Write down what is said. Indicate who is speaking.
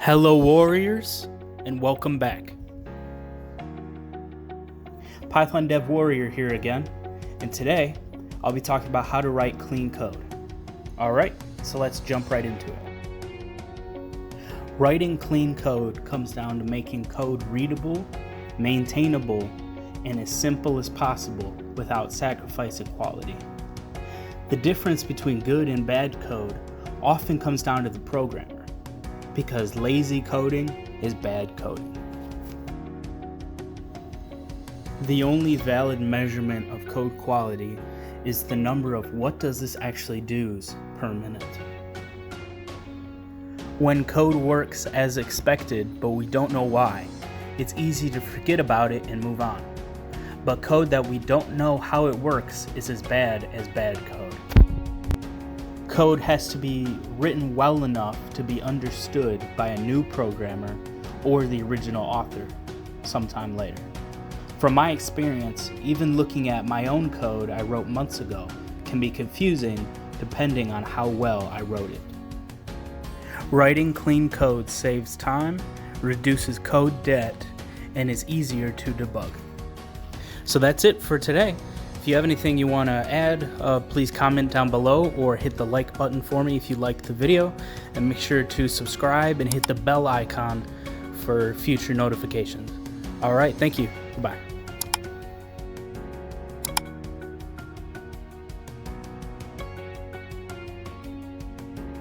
Speaker 1: Hello Warriors, and welcome back. Python Dev Warrior here again, and today I'll be talking about how to write clean code. Alright, so let's jump right into it. Writing clean code comes down to making code readable, maintainable, and as simple as possible without sacrificing quality. The difference between good and bad code often comes down to the programmer, because lazy coding is bad coding. The only valid measurement of code quality is the number of what does this actually do's per minute. When code works as expected but we don't know why, it's easy to forget about it and move on. But code that we don't know how it works is as bad code. Code has to be written well enough to be understood by a new programmer or the original author sometime later. From my experience, even looking at my own code I wrote months ago can be confusing depending on how well I wrote it. Writing clean code saves time, reduces code debt, and is easier to debug. So that's it for today. If you have anything you want to add, please comment down below or hit the like button for me if you liked the video, and make sure to subscribe and hit the bell icon for future notifications. Alright, thank you. Goodbye.